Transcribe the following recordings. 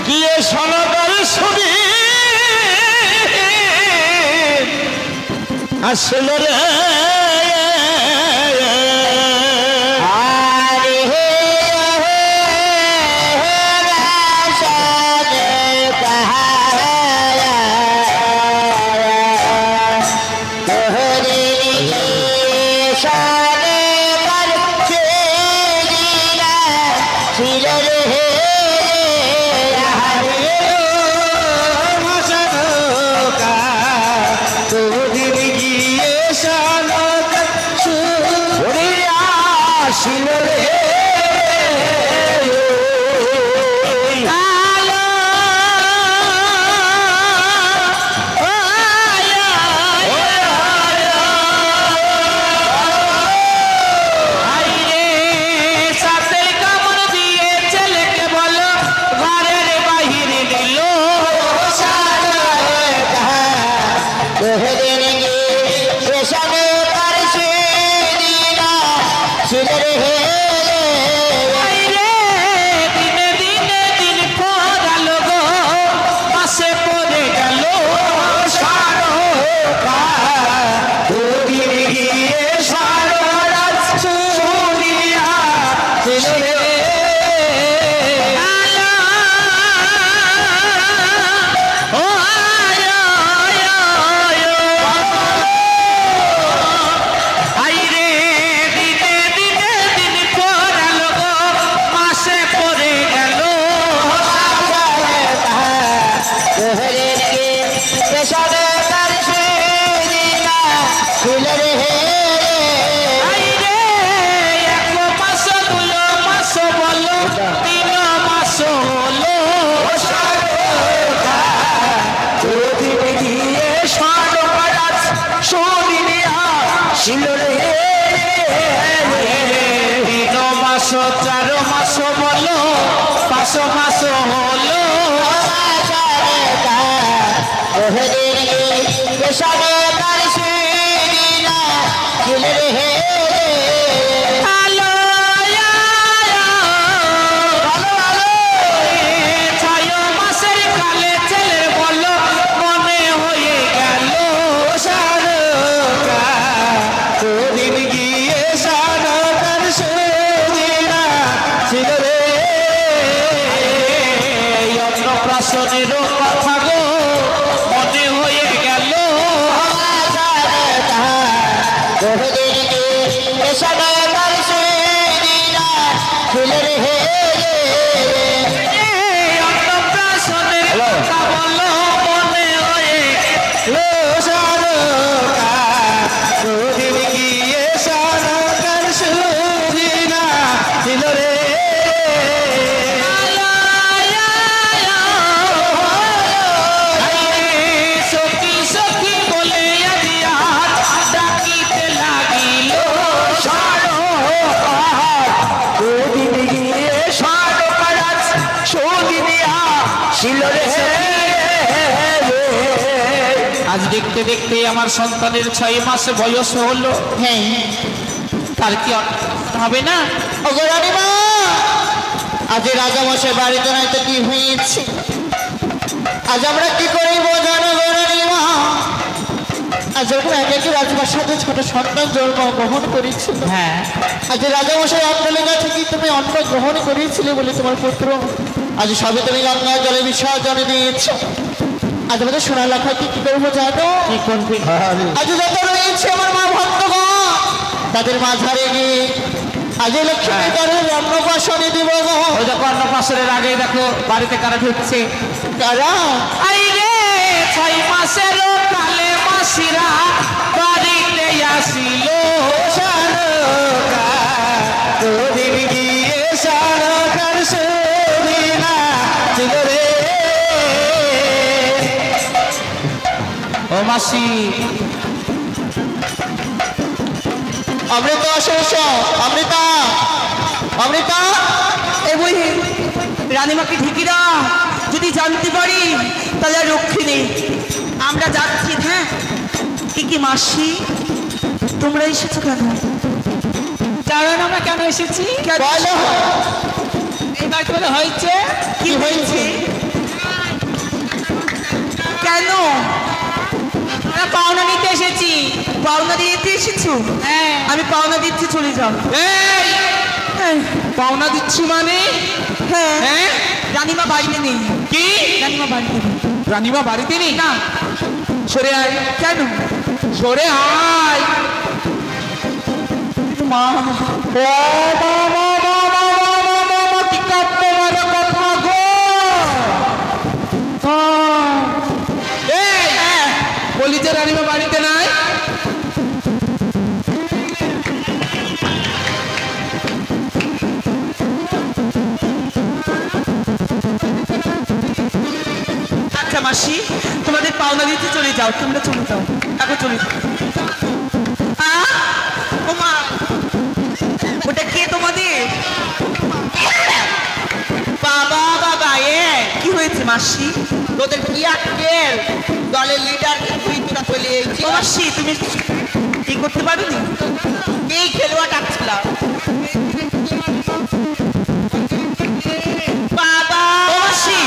কি সনকার শুনি আসলে রে আজ দেখতে দেখতে আমার সন্তানের 6 মাস বয়স হলো। হ্যাঁ, তার কি হবে না? আজ রাজামশাই বাড়িতে নাই তো কি হয়েছে? আজ আমরা কি করিব জানো রানীমা? আজ যখন একে রাজপ্রাসাদে ছোট সন্তান জন্ম গ্রহণ করেছিল, হ্যাঁ, আজ রাজামশাই আপনার কাছে কি তুমি অন্ন গ্রহণ করেছিলে বলে তোমার পুত্র আজ সবে তুমি গঙ্গা জলে বিসর্জন দিয়েছ। আজ আমাদের সোনা লেখা কি করবো জানো? কি করবে? আজ যত রয়েছে আমার মা ভক্তগণ তাদের মাঝারে গিয়ে আজ লক্ষ্মী কারের অন্নপ্রাশনে দিব। ওই দেখো অন্নপ্রাশনের আগে দেখো বাড়িতে কারা ঢুকছে। কারা? আইরে 6 মাসের কালে মাসিরা বাড়িতে আসিল। ও মাসি, অমৃতা শেষ, অমৃতা, অমৃতা, এই বই রানীমাকে ঢুকি দাও, যদি জানতে পারি তাহলে আর রক্ষে নেই। আমরা যাচ্ছি। হ্যাঁ কি মাসি তোমরা এসেছো কেন? জানেন আমরা কেন এসেছি? বলো এই বাড়িতে বলে হয়েছে কি হয়েছে? কেন? আমরা পাওনা নিতে এসেছি। পাওনা দিতে এসেছো? হ্যাঁ। আমি পাওনা দিচ্ছি, চলে যাও। এই হ্যাঁ পাওনা দিচ্ছি মানে? হ্যাঁ হ্যাঁ রানীমা বাড়িতে নেই। কি? রানীমা বাড়িতে নেই। রানীমা বাড়িতে নেই? না। সরে আয়। কেন? সরে আয়। মা বলি যে রানীমা বাড়িতে নাই। আচ্ছা মাসি তোমাদের পাওনা দিতে চলে যাও, তোমরা চলে যাও, এখন চলে যাও। ও মা ওটা কে তোমাদের? বাবা বাবা কি হয়েছে মাসি? তোদের কি আক্কেল? দলের লিডার তুই তোরা চলে এসেছি। ও মাসি তুমি কি করতে পারোনি? এই খেলোয়া ডাকছিলাম বাবা। ও মাসি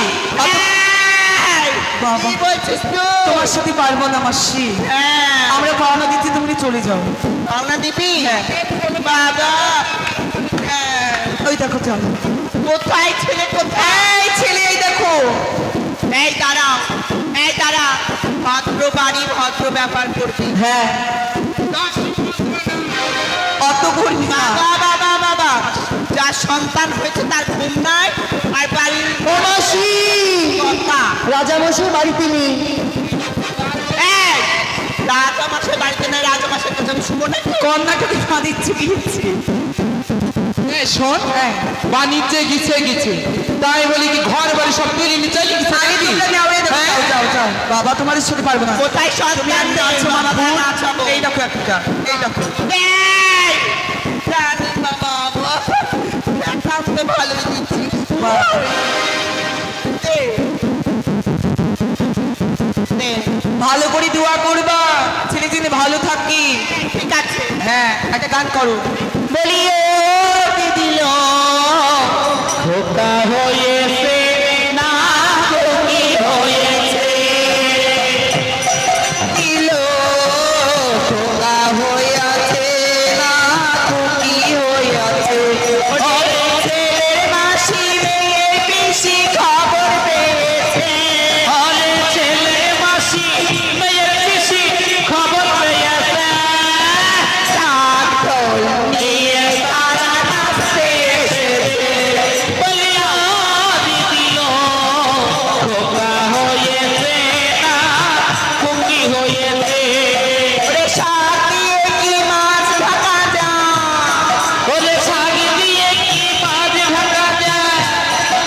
এই, বাবা কি বলছিস তুই? তোমার সাথে পারবো না মাসি। হ্যাঁ, আমরা পাওনা দিচ্ছি, তুমি চলে যাও। পাওনা দিবি? হ্যাঁ। বাবা হ্যাঁ। ওই দেখো চলো। কোথায় ছেলে কোথায়? এই ছেলে এই দেখো। এই দাঁড়া, এই দাঁড়া, ভদ্র বাড়ি ভদ্র ব্যাপার করবি। হ্যাঁ অত করবি না। বাবা বাবা বাবা, যার সন্তান হয়েছে তার ঘুম নাই আর বাড়ির কথা। রাজামশাই বাড়িতে নেই। এই, রাজামশাই বাড়িতে নেই, রাজামশাই কথা আমি শুনবো না। কন্যাকে না দিচ্ছি কি হচ্ছে? শোন, বাণিজ্যে গেছে তাই বলি কি ঘর বাড়ি সব তুলে নিচে আগে তোমরা নাও, এই দেখো, যাও, যাও, যাও। বাবা তোমার সাথে পারবো না। কোথায় সন্তান আছো মামা, নেই? নাচাবো। এই দেখো একটা, এই দেখো। এই, রানী বাবা, দেখা তো ভালোই দিচ্ছিস। দে। দে। ভালো করে দোয়া করবা, ছেলে ছেলে ভালো থাকি। ঠিক আছে। হ্যাঁ একটা গান করো। বলিও দিদিল খোকা হয়েছে না কি হয়েছে, দিল খোকা হয়েছে না কি হয়েছে, ছেলের মাসি মেয়ে পিসি খবর পেয়েছে, ছেলে মাসি মেয়ের পিসি খবর পেয়েছে, নিয়ে তারা নাচতে এসেছে, বলিও দিদিল খোকা হয়েছে না কুঙ্গি হয়েছে, ওরে শাক দিয়ে কি মাছ ঢাকা যায়, ওরে শাক দিয়ে কি মাছ ঢাকা যায়,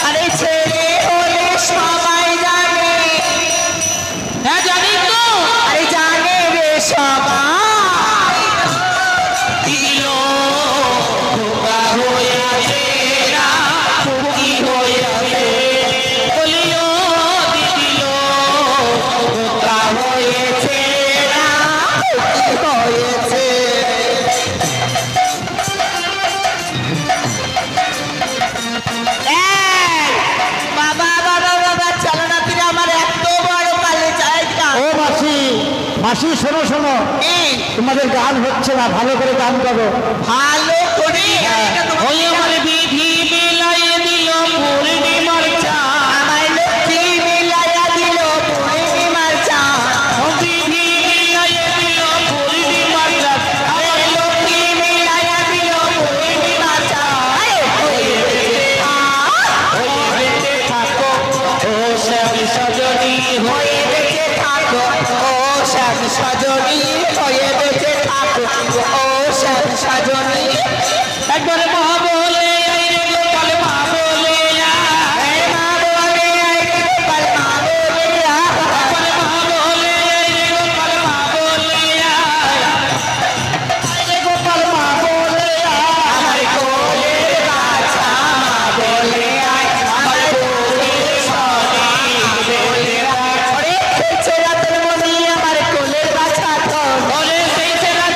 আরে ছেলে হলে সবাই জানে, হ্যাঁ জানি তো, আরে জানে রে সবাই, দিল খোকা হয়েছে না কুঙ্গি হয়েছে, বলিও দিদিল খোকা হয়েছে না কুঙ্গি হয়েছে। এই, বাবা বাবা বাবা, চলো না ফিরে আমার এত বড় কালে জায়গা। ও মাসি, মাসি শোনো শোনো, এই, তোমাদের গান হচ্ছে না, ভালো করে গান করো। ভালো করে ওই আমার বিধি বিলাইয়ে দিল পূর্ণিমার চাঁদ, আমার লক্ষ্মী মিলাইয়া দিল পূর্ণিমার চাঁদ, বিধি বিলাইয়ে দিল পূর্ণিমার চাঁদ, আমার লক্ষ্মী মিলাইয়া দিল পূর্ণিমার চাঁদ, হয়ে বেঁচে থাকো ও শ্যাম সজনী, হয়ে বেঁচে থাকো ও শ্যাম সজনী, হয়ে বেঁচে থাকো ও শ্যাম সজনী, একবারে